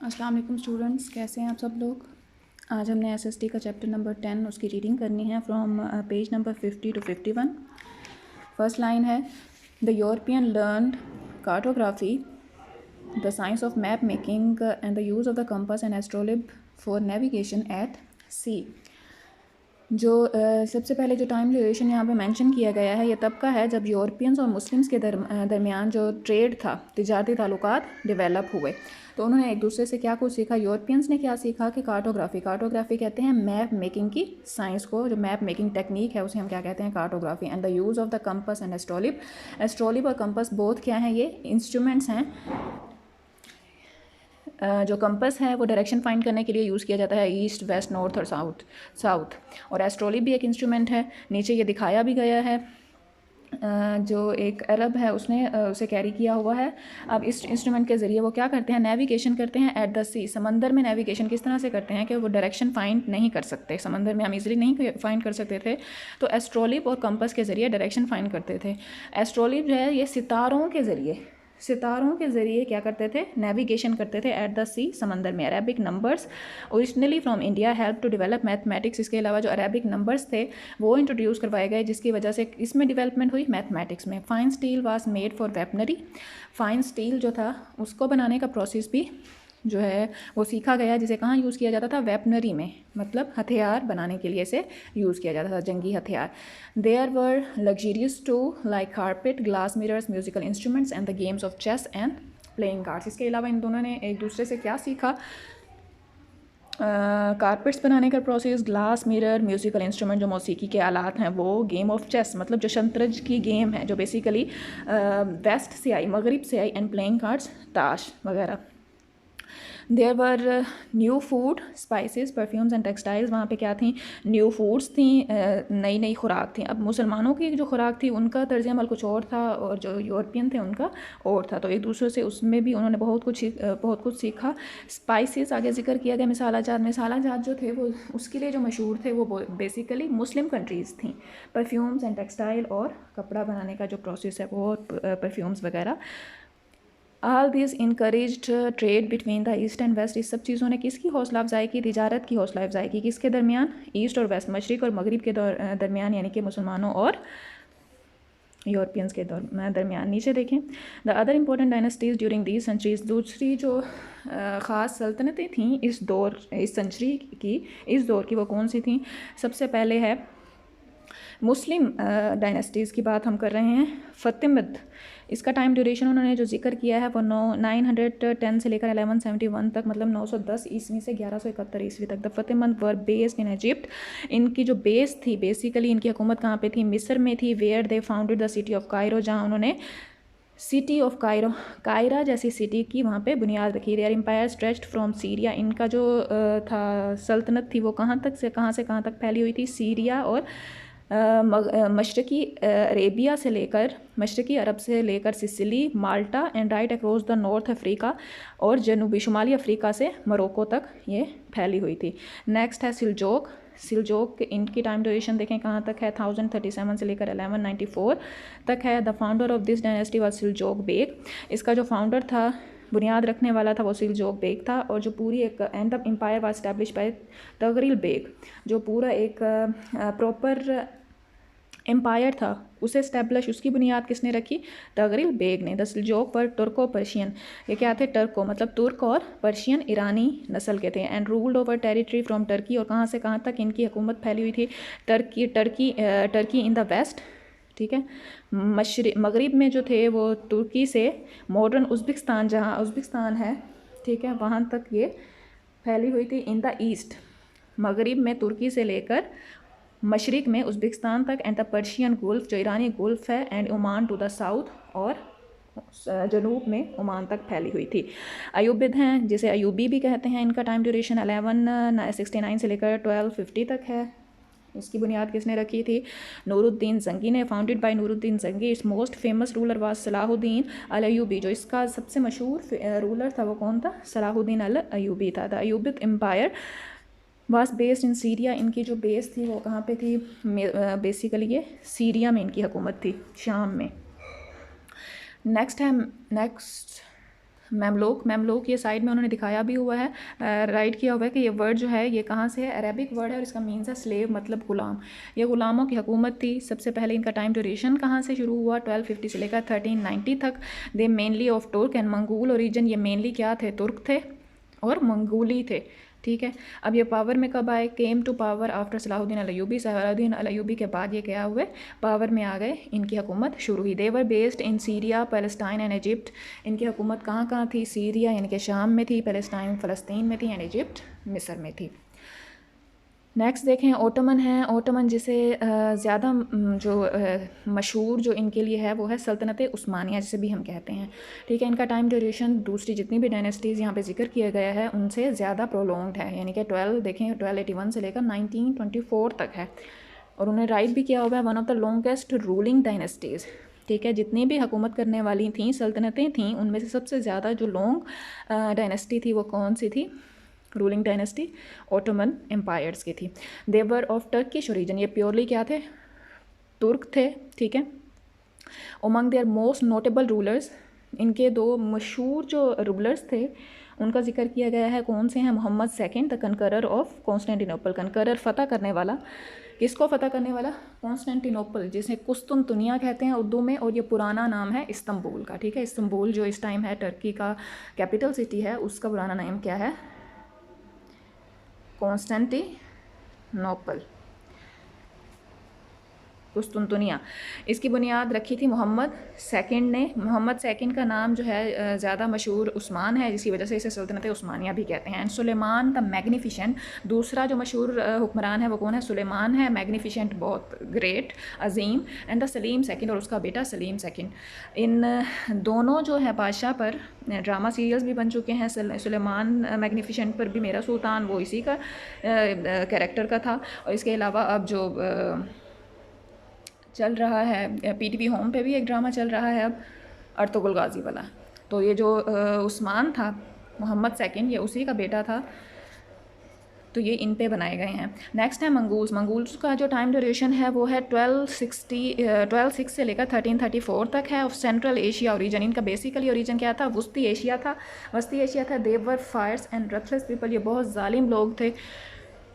अस्सलाम वालेकुम स्टूडेंट्स, कैसे हैं आप सब लोग। आज हमने एसएसटी का चैप्टर नंबर 10 उसकी रीडिंग करनी है from page number 50 to 51। First line है, the European learned cartography, the science of map making and the use of the compass and astrolabe for navigation at sea. जो सबसे पहले जो time duration यहाँ पे मेंशन किया गया है ये तब का है जब यूरोपियंस और मुस्लिम्स के दरमियान जो ट्रेड था, तिजारती ताल्लुकात डेवलप हुए। तो उन्होंने एक दूसरे से क्या कुछ सीखा। यूरोपियंस ने क्या सीखा कि कार्टोग्राफी कहते हैं मैप मेकिंग की साइंस को, जो मैप मेकिंग टेक्निक है उसे हम क्या कहते हैं, cartography. And the use of the compass and astrolabe और कंपास बोथ क्या हैं, ये इंस्ट्रूमेंट्स हैं। जो कंपास है वो डायरेक्शन फाइंड करने के लिए यूज़ किया जाता है, ईस्ट वेस्ट नॉर्थ और साउथ। और एस्ट्रोलिब भी एक इंस्ट्रूमेंट है, नीचे ये दिखाया भी गया है। जो एक अरब है उसने उसे कैरी किया हुआ है। अब इस इंस्ट्रूमेंट के ज़रिए वो क्या करते हैं, नेविगेशन करते हैं एट द सी। समंदर में नेविगेशन किस तरह से करते हैं कि वो डायरेक्शन फाइंड नहीं कर सकते, समंदर में हम इजीली नहीं फाइंड कर सकते थे, तो एस्ट्रोलिब और कंपास के ज़रिए डायरेक्शन फाइंड करते थे। एस्ट्रोलिब जो है ये सितारों के ज़रिए क्या करते थे, नेविगेशन करते थे एट द सी, समंदर में। Arabic numbers originally from India help to develop mathematics. इसके अलावा जो अरेबिक नंबर्स थे वो इंट्रोड्यूस करवाए गए, जिसकी वजह से इसमें डेवलपमेंट हुई मैथमेटिक्स में। Fine steel was made for weaponry. Fine steel जो था उसको बनाने का प्रोसेस भी जो है वो सीखा गया, जिसे कहाँ यूज़ किया जाता था, वेपनरी में, मतलब हथियार बनाने के लिए इसे यूज़ किया जाता था, जंगी हथियार। There were luxuries too like carpet, glass mirrors, musical instruments and the games of chess and playing cards. इसके अलावा इन दोनों ने एक दूसरे से क्या सीखा, कारपेट्स बनाने का process, glass mirror, musical instrument जो मौसीकी के आलात हैं वो, गेम ऑफ चेस मतलब जो शतरंज की गेम है जो बेसिकली वेस्ट से आई, मगरिब से आई, एंड प्लेइंग कार्ड्स, ताश वगैरह। There were new food, spices, perfumes and textiles. वहाँ पे क्या थी, न्यू फूड्स थी, नई नई खुराक थी। अब मुसलमानों की जो खुराक थी उनका तर्ज अमल कुछ और था और जो यूरोपियन थे उनका और था, तो एक दूसरे से उसमें भी उन्होंने बहुत कुछ सीखा। स्पाइसेस आगे जिक्र किया गया, मिसाला जात जो थे वो उसके लिए जो मशहूर थे वो बेसिकली मुस्लिम कंट्रीज़ थी। परफ्यूम्स एंड टेक्सटाइल और कपड़ा बनाने का जो प्रोसेस है वो, परफ्यूम्स वगैरह। All this encouraged trade between the East and West. इस सब चीज़ों ने किसकी हौसला अफजाई की, तिजारत की हौसला अफजाई की। किसके दरमियान, ईस्ट और वेस्ट, मशरिक़ और मगरिब के दरमियान, यानी कि मुसलमानों और यूरोपियंस के दरमियान। नीचे देखें, the other important dynasties during these centuries. दूसरी जो ख़ास सल्तनतें थीं इस दौर की वो कौन सी थीं। सबसे पहले है मुस्लिम डायनेस्टीज़ की बात हम कर रहे हैं। फतिमिद, इसका टाइम ड्यूरेशन उन्होंने जो जिक्र किया है वो 910 से लेकर 1171 तक, मतलब 910 ईस्वी से 1171 ईस्वी तक। The Fatimid were based in Egypt. इनकी जो बेस थी, बेसिकली इनकी हुकूमत कहाँ पे थी, मिस्र में थी। Where they founded the city of Cairo, जहाँ उन्होंने सिटी ऑफ कायरा जैसी सिटी की वहाँ पे बुनियाद रखी। Their empire stretched from Syria. इनका जो था सल्तनत थी वो कहाँ से कहाँ तक फैली हुई थी, सीरिया और मशरक़ी अरेबिया से लेकर, मशरक़ी अरब से लेकर Sicily, Malta and right across the north Africa, और शुमाली अफ्रीका से मोरक्को तक ये फैली हुई थी। नेक्स्ट है सिलजोक। इनकी टाइम ड्यूरेशन देखें कहाँ तक है, 1037 से लेकर 1194 तक है। The founder of this dynasty was Seljuk Beg. इसका जो फाउंडर था, बुनियाद रखने वाला था, वो सिलजोक बेग था। और जो पूरी एक and the empire was establish by Tughril Beg, जो पूरा एक प्रॉपर एम्पायर था उसे इस्टेब्लिश, उसकी बुनियाद किसने रखी, तगरील बेग ने। द सिलजोक पर तुर्को पर्शियन, ये क्या थे, टर्को मतलब तुर्क और पर्शियन ईरानी नस्ल के थे। And ruled over territory from Turkey, और कहाँ से कहाँ तक इनकी हुकूमत फैली हुई थी, टर्की इन द वेस्ट, ठीक है। मगरिब में जो थे वो तुर्की से मॉडर्न उज़्बेकिस्तान, जहाँ उज़्बेकिस्तान है, ठीक है, वहाँ तक ये फैली हुई थी। इन द ईस्ट, मगरिब में तुर्की से लेकर मशरिक़ में उज़्बेकिस्तान तक। एंड द पर्शियन गुल्फ, जो ईरानी गुल्फ है, and Oman to the south, और जनूब में ओमान तक फैली हुई थी। अयूबिद हैं, जिसे अयूबी भी कहते हैं। इनका टाइम ड्यूरेशन 1169 से लेकर 1250 तक है। इसकी बुनियाद किसने रखी थी, नूरुद्दीन जंगी ने। Founded by Nuruddin Zangi. Its most famous ruler was Salahuddin al Ayyubi. जो इसका सबसे मशहूर रूलर था वो कौन था, सलाहुद्दीन अल अयूबी था। The Ayyubid empire was based in Syria. इनकी जो बेस थी वो कहाँ पे थी, बेसिकली ये सीरिया में इनकी हुकूमत थी, शाम में। नेक्स्ट मैमलोक ये साइड में उन्होंने दिखाया भी हुआ है, राइट किया हुआ है कि ये वर्ड जो है ये कहाँ से है, अरेबिक वर्ड है और इसका मीन्स है स्लेव मतलब गुलाम। ये गुलामों की हुकूमत थी। सबसे पहले इनका टाइम ड्यूरेशन कहाँ से शुरू हुआ, 1250 से लेकर 1390 तक। दे मेनली ऑफ तुर्क एंड मंगोल ओरिजिन। ये मेनली क्या थे, तुर्क थे और मंगोली थे, ठीक है। अब ये पावर में कब आए, came to power after Salahuddin al Ayyubi. Salahuddin al Ayyubi के बाद ये क्या हुए, पावर में आ गए, इनकी हुकूमत शुरू हुई। They were based in Syria, Palestine and Egypt. इनकी हुकूमत कहाँ कहाँ थी, सीरिया यानी कि शाम में थी, पैलेस्टाइन फ़लस्तीन में थी एंड इजिप्ट मिस्र में थी। नेक्स्ट देखें ओटमन है। ओटमन जिसे ज़्यादा जो मशहूर जो इनके लिए है वो है सल्तनत उस्मानिया जिसे भी हम कहते हैं, ठीक है। इनका टाइम ड्यूरेशन दूसरी जितनी भी डायनेस्टीज़ यहाँ पे जिक्र किया गया है उनसे ज़्यादा प्रोलॉन्ग्ड है, यानी कि 1281 से लेकर 1924 तक है। और उन्हें राइट भी किया हुआ है one of the longest ruling dynasties, ठीक है। जितनी भी हुकूमत करने वाली थी सल्तनतें थीं उनमें से सबसे ज़्यादा जो लॉन्ग डायनेस्टी थी वो कौन सी थी, रूलिंग डायनेस्टी ओटोमन एम्पायर्स की थी। देवर ऑफ टर्किश ओरिजिन, ये प्योरली क्या थे, तुर्क थे, ठीक है। Among their most notable rulers, इनके दो मशहूर जो रूलर्स थे उनका जिक्र किया गया है, कौन से हैं, Mohammed second the conqueror of Constantinople. Conqueror फ़तह करने वाला, किसको फ़तह करने वाला, कॉन्स्टेंटिनोपल जिसे कुस्तुनतुनिया कहते हैं उर्दू में, और ये पुराना नाम है इस्तंबुल का, ठीक है। इस्तंबुल जो इस टाइम है टर्की का कैपिटल सिटी है, उसका पुराना नाम क्या है, कॉन्स्टेंटिनोपल, कुस्तुनतुनिया। इसकी बुनियाद रखी थी मोहम्मद सेकंड ने। मोहम्मद सेकंड का नाम जो है ज़्यादा मशहूर उस्मान है, जिसकी वजह से इसे सल्तनत उस्मानिया भी कहते हैं। एंड सुलेमान द मैग्निफिशेंट, दूसरा जो मशहूर हुक्मरान है वो कौन है, सुलेमान है। मैग्निफिशेंट बहुत ग्रेट, अजीम। एंड द सलीम सेकंड, और उसका बेटा सलीम सेकंड। इन दोनों जो है बादशाह पर ड्रामा सीरियल्स भी बन चुके हैं। सुलेमान मैग्निफिशेंट पर भी मेरा सुल्तान वो इसी का कैरेक्टर का था। और इसके अलावा अब जो चल रहा है पीटीवी होम पे भी एक ड्रामा चल रहा है अब, अर्तुगरुल गाजी वाला। तो ये जो उस्मान था मोहम्मद सेकंड, ये उसी का बेटा था, तो ये इन पे बनाए गए हैं। नेक्स्ट है मंगूल्स। मंगूल्स का जो टाइम ड्यूरेशन है वो है 1206 से लेकर 1334 तक है। ऑफ सेंट्रल एशिया ओरिजिन, इनका बेसिकली ओरिजिन क्या था, वस्ती एशिया था। They were fierce and ruthless people, ये बहुत जालिम लोग थे।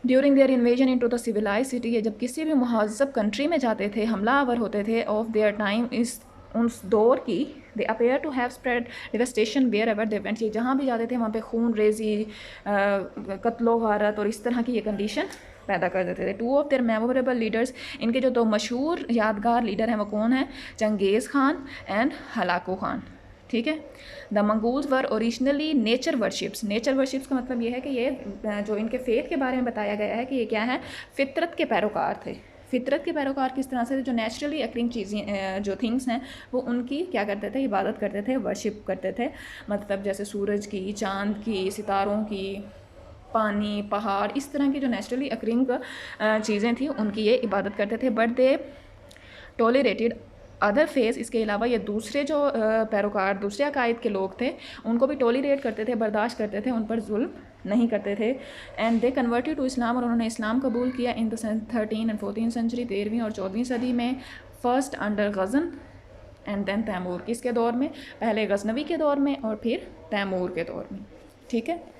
During their invasion into the civilize city, ये जब किसी भी महज़ब कंट्री में जाते थे, हमलावर होते थे ऑफ देयर टाइम, इस उस दौर की, they appear to have spread devastation where ever they went, ये जहाँ भी जाते थे वहाँ पे खून रेजी, कत्लो गारत और इस तरह की ये कंडीशन पैदा कर देते थे। Two of their memorable leaders, इनके जो दो मशहूर यादगार लीडर हैं वो कौन है, Genghis Khan and Halaku Khan, ठीक है। The Mongols were originally nature worships. Nature worships का मतलब ये है कि ये जो इनके फेथ के बारे में बताया गया है कि ये क्या है, फितरत के पैरोकार थे। फितरत के पैरोकार किस तरह से, जो नेचुरली अकरिंग चीज़ें जो थिंग्स हैं वो उनकी क्या करते थे, इबादत करते थे, वर्शिप करते थे। मतलब जैसे सूरज की, चाँद की, सितारों की, पानी, पहाड़, इस तरह की जो नेचुरली अकरिंग चीज़ें थी उनकी ये इबादत करते थे। But they tolerated other face, इसके अलावा ये दूसरे जो पैरोकार, दूसरे अकायद के लोग थे उनको भी टॉलरेट करते थे, बर्दाश्त करते थे, उन पर जुल्म नहीं करते थे। And they converted to Islam, और उन्होंने इस्लाम कबूल किया इन द 13 एंड 14 सेंचुरी, 13वीं और 14वीं सदी में। First under Ghazan and then Timur, किसके दौर में, पहले गजनवी के दौर में और फिर तैमूर के दौर में, ठीक है।